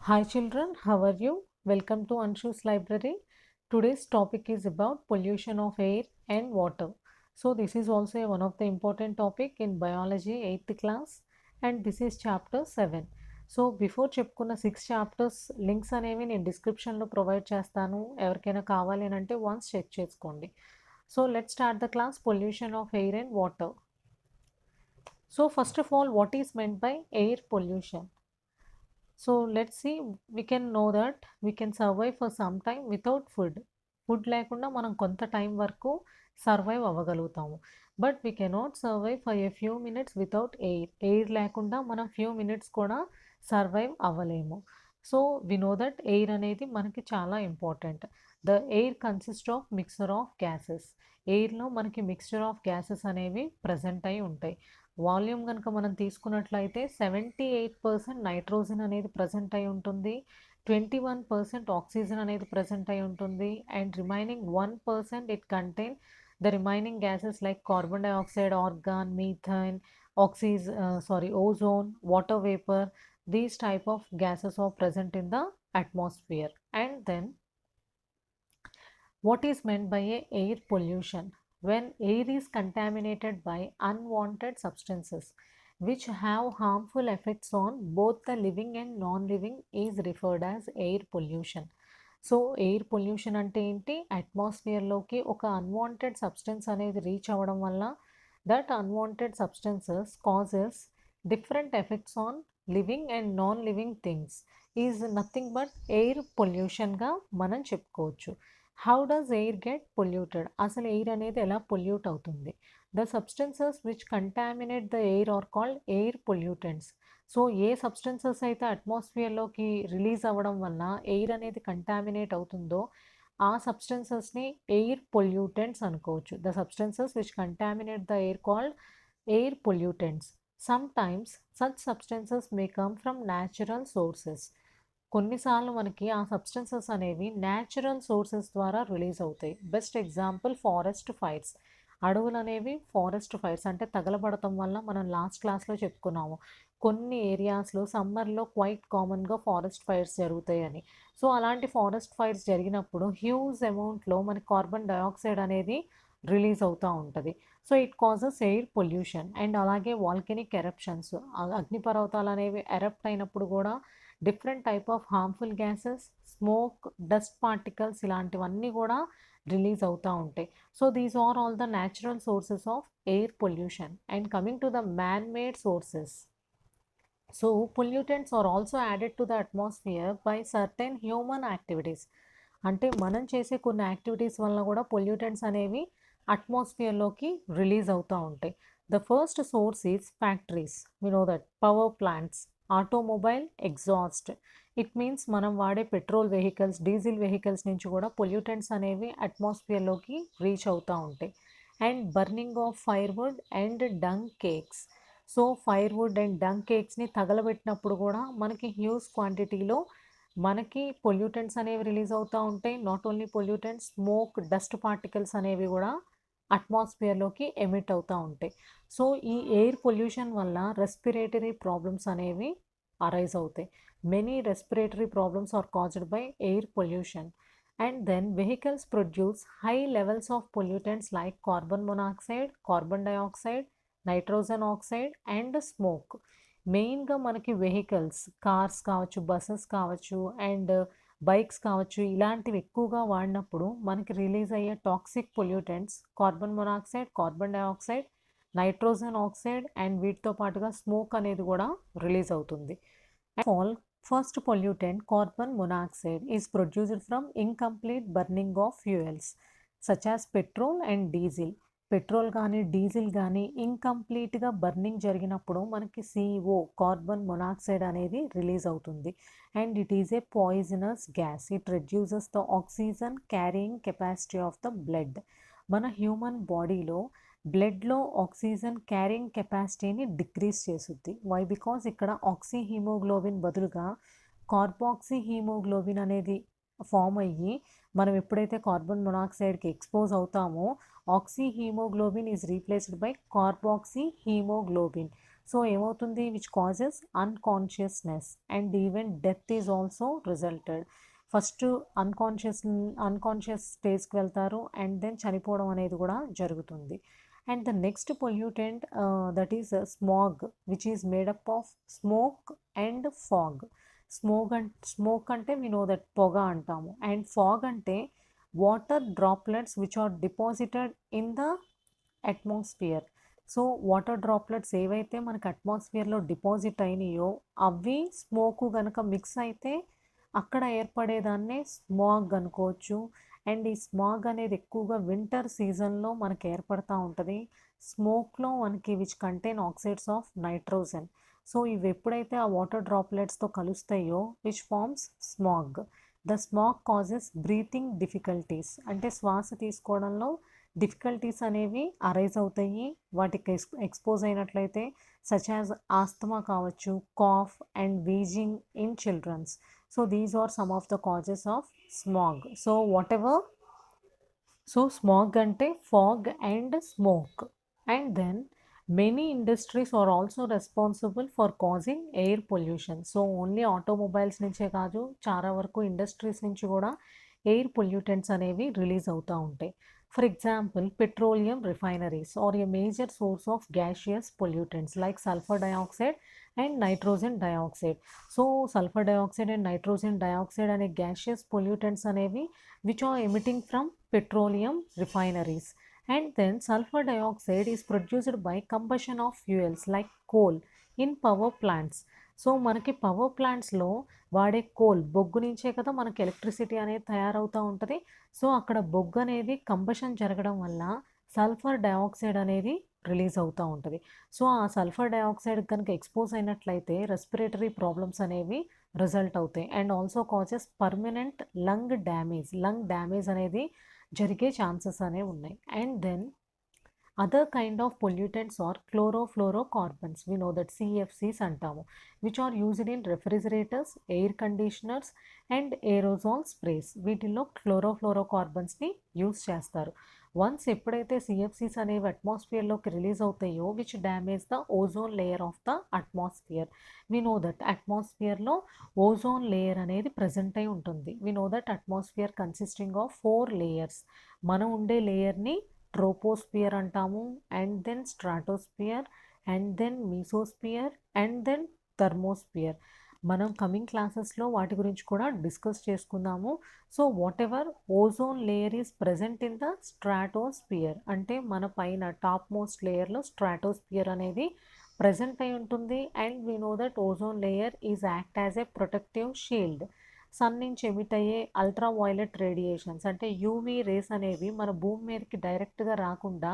Hi children, how are you? Welcome to Anshu's library. Today's topic is about pollution of air and water. So this is also one of the important topic in biology 8th class and this is chapter 7. So before చెప్పుకున్న 6 chapters links అనేవి నేను డిస్క్రిప్షన్లో provide చేస్తాను. ఎవరికైనా కావాలి అని అంటే once check చేసుకోండి. So let's start the class pollution of air and water. So first of all what is meant by air pollution? So let's see, we can know that we can survive for some time without food. Food లేకుండా మనం కొంత time వరకు survive అవ్వగలుగుతాము. But we cannot survive for a few minutes without air. Air లేకుండా మనం few minutes కూడా survive అవ్వలేము. So we know that air అనేది మనకి చాలా important. The air consist of mixture of gases. ఎయిర్లో మనకి మిక్స్చర్ ఆఫ్ గ్యాసెస్ అనేవి ప్రజెంట్ అయి ఉంటాయి. వాల్యూమ్ కనుక మనం తీసుకున్నట్లయితే 78% నైట్రోజన్ అనేది ప్రజెంట్ అయి ఉంటుంది, 21% ఆక్సిజన్ అనేది ప్రజెంట్ అయి ఉంటుంది, and remaining 1% it contain the remaining gases like carbon dioxide, organ, మీథైన్, ozone, water vapor. These type of gases are present in the atmosphere. And then what is meant by a air pollution? When air is contaminated by unwanted substances which have harmful effects on both the living and non-living is referred as air pollution. So air pollution అంటే ఏంటి? అట్మాస్ఫియర్లోకి ఒక unwanted substance అనేది reach అవ్వడం వల్ల that unwanted substances causes different effects on living and non living things is nothing but air పొల్యూషన్గా మనం చెప్పుకోవచ్చు. How does air get polluted? అసలు ఎయిర్ అనేది ఎలా పొల్యూట్ అవుతుంది? The substances which contaminate the air are called air pollutants. So ఏ substances అయితే అట్మాస్ఫియర్లోకి రిలీజ్ అవ్వడం వల్ల ఎయిర్ అనేది కంటామినేట్ అవుతుందో ఆ సబ్స్టెన్సెస్ని ఎయిర్ పొల్యూటెంట్స్ అనుకోవచ్చు. The substances which contaminate the air called air pollutants. Sometimes such substances may come from natural sources. కొన్నిసార్లు మనకి ఆ సబ్స్టెన్సెస్ అనేవి న్యాచురల్ సోర్సెస్ ద్వారా రిలీజ్ అవుతాయి. Best example forest fires. అడవులు అనేవి ఫారెస్ట్ ఫైర్స్ అంటే తగలబడటం వల్ల మనం లాస్ట్ క్లాస్లో చెప్పుకున్నాము. కొన్ని ఏరియాస్లో సమ్మర్లో క్వైట్ కామన్గా ఫారెస్ట్ ఫైర్స్ జరుగుతాయి అని. సో అలాంటి ఫారెస్ట్ ఫైర్స్ జరిగినప్పుడు హ్యూజ్ అమౌంట్లో మనకి కార్బన్ డైఆక్సైడ్ అనేది రిలీజ్ అవుతూ ఉంటుంది. So it causes air pollution. And అలాగే వాల్కెనిక్ ఎరప్షన్స్, అగ్నిపర్వతాలు అనేవి ఎరప్ట్ అయినప్పుడు కూడా different type of harmful gases, smoke, dust particles ఇలాంటివన్నీ కూడా రిలీజ్ అవుతూ ఉంటాయి. So these are all the natural sources of air pollution. And coming to the man made sources. So pollutants are also added to the atmosphere by certain human activities. అంటే మనం చేసే కొన్ని activities వల్ల కూడా pollutants అనేవి అట్మాస్ఫియర్లోకి release అవుతూ ఉంటాయి. The first source is factories. We know that power plants, automobile exhaust. It means మనం వాడే పెట్రోల్ వెహికల్స్, డీజిల్ వెహికల్స్ నుంచి కూడా పొల్యూటెంట్స్ అనేవి అట్మాస్ఫియర్లోకి రీచ్ అవుతూ ఉంటాయి. And burning of firewood and dung cakes. So firewood and dung కేక్స్ని తగలబెట్టినప్పుడు కూడా మనకి హ్యూజ్ క్వాంటిటీలో మనకి పొల్యూటెంట్స్ అనేవి రిలీజ్ అవుతూ ఉంటాయి. Not only pollutants, smoke, dust particles అనేవి కూడా అట్మాస్ఫియర్లోకి ఎమిట్ అవుతూ ఉంటాయి. సో ఈ ఎయిర్ పొల్యూషన్ వల్ల రెస్పిరేటరీ ప్రాబ్లమ్స్ అనేవి అరైజ్ అవుతాయి. Many respiratory problems are caused by air pollution. And then vehicles produce high levels of pollutants like carbon monoxide, carbon dioxide, nitrogen oxide and smoke. మెయిన్గా మనకి vehicles, cars కావచ్చు, buses కావచ్చు and bikes కావచ్చు, ఇలాంటివి ఎక్కువగా వాడినప్పుడు మనకి రిలీజ్ అయ్యే toxic pollutants carbon monoxide, carbon dioxide, nitrogen oxide and వీటితో పాటుగా స్మోక్ అనేది కూడా రిలీజ్ అవుతుంది. All first pollutant carbon monoxide is produced from incomplete burning of fuels such as petrol and diesel. Petrol కానీ డీజిల్ కానీ ఇన్కంప్లీట్గా burning జరిగినప్పుడు మనకి CO, carbon monoxide అనేది రిలీజ్ అవుతుంది. And it is a poisonous gas. It reduces the oxygen carrying capacity of the blood. మన human బాడీలో బ్లడ్లో oxygen carrying కెపాసిటీని డిక్రీజ్ చేస్తుంది. వై? బికాజ్ ఇక్కడ ఆక్సీ హీమోగ్లోబిన్ బదులుగా కార్బాక్సీ హీమోగ్లోబిన్ అనేది ఫామ్ అయ్యి మనం ఎప్పుడైతే కార్బన్ మొనాక్సైడ్కి ఎక్స్పోజ్ అవుతామో oxy haemoglobin is replaced by carboxy haemoglobin. So ఏమవుతుంది, which causes unconsciousness and even death is also resulted. First unconscious స్టేజ్కి వెళ్తారు అండ్ దెన్ చనిపోవడం అనేది కూడా జరుగుతుంది. And the next pollutant that is smog which is made up of smoke and fog. Smoke అంటే we know that పొగ అంటాము, and fog అంటే water droplets which are deposited in the atmosphere. So water droplets ఏవైతే మనకు అట్మాస్ఫియర్లో deposit అయినాయో అవి smoke కనుక mix అయితే అక్కడ ఏర్పడేదాన్నే స్మాగ్ అనుకోవచ్చు. అండ్ ఈ స్మాగ్ అనేది ఎక్కువగా వింటర్ సీజన్లో మనకి ఏర్పడుతూ ఉంటుంది. స్మోక్లో మనకి which contain oxides of nitrogen. So ఇవి ఎప్పుడైతే ఆ వాటర్ డ్రాప్లెట్స్తో కలుస్తాయో which forms smog. The smog causes breathing difficulties, అంటే శ్వాస తీసుకోవడంలో డిఫికల్టీస్ అనేవి అరైజ్ అవుతాయి వాటికి ఎక్స్పోజ్ అయినట్లయితే, సచ్ యాజ్ ఆస్తమా కావచ్చు, cough and wheezing in childrens. So these are some of the causes of smog. So what ever, so smog అంటే fog and smoke. And then many industries are also responsible for causing air pollution. So only automobiles నుంచే కాదు, చాలా వరకు industries నుంచి కూడా air pollutants అనేవి release అవుతూ ఉంటాయి. For example petroleum refineries are a major source of gaseous pollutants like sulphur dioxide and nitrogen dioxide. So sulphur dioxide and nitrogen dioxide అనే గ్యాషియస్ పొల్యూటెంట్స్ అనేవి which are emitting from petroleum refineries. And then sulfur dioxide is produced by combustion of fuels like coal in power plants. So మనకి power ప్లాంట్స్లో వాడే coal బొగ్గు నుంచే కదా మనకి electricity అనేది తయారవుతూ ఉంటుంది. సో అక్కడ బొగ్గు అనేది కంబషన్ జరగడం వల్ల సల్ఫర్ డయాక్సైడ్ అనేది రిలీజ్ అవుతూ ఉంటుంది. సో ఆ సల్ఫర్ డయాక్సైడ్ కనుక ఎక్స్పోజ్ అయినట్లయితే రెస్పిరేటరీ ప్రాబ్లమ్స్ అనేవి రిజల్ట్ అవుతాయి and also causes permanent lung damage అనేది జరిగే ఛాన్సెస్ అనేవి ఉన్నాయి. And then other kind of pollutants are chlorofluorocarbons, we know that CFCs అంటాము, which are used in refrigerators, air conditioners and aerosol sprays. వీటిల్లో క్లోరోఫ్లోరోకార్బన్స్ని use చేస్తారు. Once ఎప్పుడైతే CFCs అనేవి అట్మాస్ఫియర్లోకి రిలీజ్ అవుతాయో which damage the ozone layer of the atmosphere. We know that అట్మాస్ఫియర్లో ozone layer అనేది present అయి ఉంటుంది. We know that atmosphere consisting of 4 layers. మనం ఉండే లేయర్ని ట్రోపోస్ఫియర్ అంటాము, and then stratosphere, and then mesosphere, and then thermosphere. మనం coming క్లాసెస్లో వాటి గురించి కూడా డిస్కస్ చేసుకుందాము. So what ever ozone layer is present in the stratosphere, అంటే మన పైన టాప్ మోస్ట్ లేయర్లో స్ట్రాటోస్ఫియర్ అనేది ప్రజెంట్ అయి ఉంటుంది. And we know that ozone layer is act as a protective shield. Sun నుంచి ఎమిట్ అయ్యే అల్ట్రా వైలెట్ రేడియేషన్స్ అంటే యూవీ రేస్ అనేవి మన భూమి మీదకి డైరెక్ట్గా రాకుండా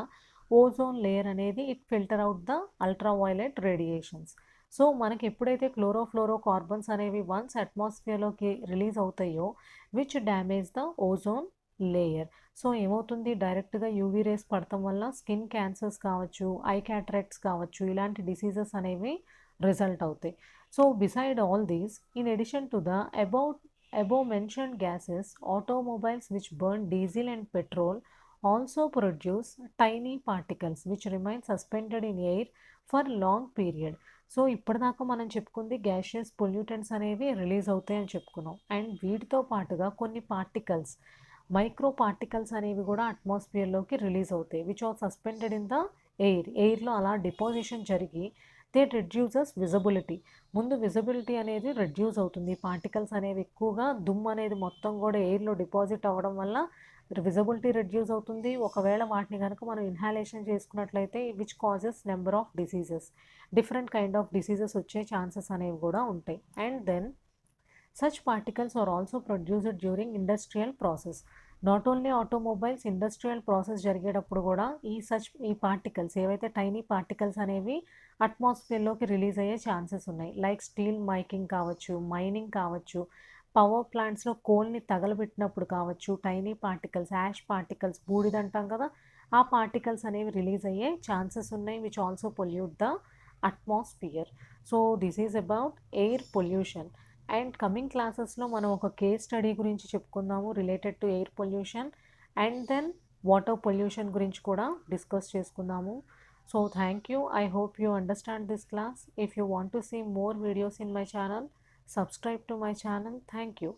ఓజోన్ లేయర్ అనేది it filter out the ultra violet radiations. So మనకి ఎప్పుడైతే క్లోరోఫ్లోరోకార్బన్స్ అనేవి వన్స్ అట్మాస్ఫియర్లోకి రిలీజ్ అవుతాయో which damage the ozone layer. So ఏమవుతుంది, డైరెక్ట్గా యూవీ రేస్ పడటం వల్ల స్కిన్ క్యాన్సర్స్ కావచ్చు, ఐ క్యాటరాక్ట్స్ కావచ్చు, ఇలాంటి డిసీజెస్ అనేవి రిజల్ట్ అవుతాయి. So beside all these, in addition to the above mentioned gases, automobiles which burn diesel and petrol also produce tiny particles which remain suspended in air for long period. So ఇప్పటిదాకా మనం చెప్పుకుంది gaseous pollutants అనేవి release అవుతాయి అని చెప్పుకున్నాం. And వీటితో పాటుగా కొన్ని particles, micro particles అనేవి కూడా అట్మాస్ఫియర్లోకి రిలీజ్ అవుతాయి which are suspended in the ఎయిర్లో అలా డిపాజిషన్ జరిగి దే రెడ్యూసెస్ విజిబిలిటీ. ముందు విజిబిలిటీ అనేది రెడ్యూస్ అవుతుంది. పార్టికల్స్ అనేవి ఎక్కువగా దుమ్ము అనేది మొత్తం కూడా ఎయిర్లో డిపాజిట్ అవ్వడం వల్ల విజిబిలిటీ రెడ్యూస్ అవుతుంది. ఒకవేళ వాటిని కనుక మనం ఇన్హాలేషన్ చేసుకున్నట్లయితే which causes number of diseases, different kind of diseases వచ్చే ఛాన్సెస్ అనేవి కూడా ఉంటాయి. And then such particles are also produced during industrial process. Not only automobiles, industrial process జరిగేటప్పుడు కూడా ఈ పార్టికల్స్ ఏవైతే టైనీ పార్టికల్స్ అనేవి అట్మాస్ఫియర్లోకి రిలీజ్ అయ్యే ఛాన్సెస్ ఉన్నాయి. లైక్ స్టీల్ మైకింగ్ కావచ్చు, మైనింగ్ కావచ్చు, పవర్ ప్లాంట్స్లో కోల్ని తగలబెట్టినప్పుడు కావచ్చు, టైనీ పార్టికల్స్, యాష్ పార్టికల్స్, బూడిదంటాం కదా, ఆ పార్టికల్స్ అనేవి రిలీజ్ అయ్యే ఛాన్సెస్ ఉన్నాయి which also pollute the atmosphere. So this is about air pollution. And coming క్లాసెస్లో మనం ఒక కేస్ స్టడీ గురించి చెప్పుకుందాము related to air pollution. And then water pollution గురించి కూడా డిస్కస్ చేసుకుందాము. So thank you. I hope you understand this class. If you want to see more videos in my channel, subscribe to my channel. Thank you.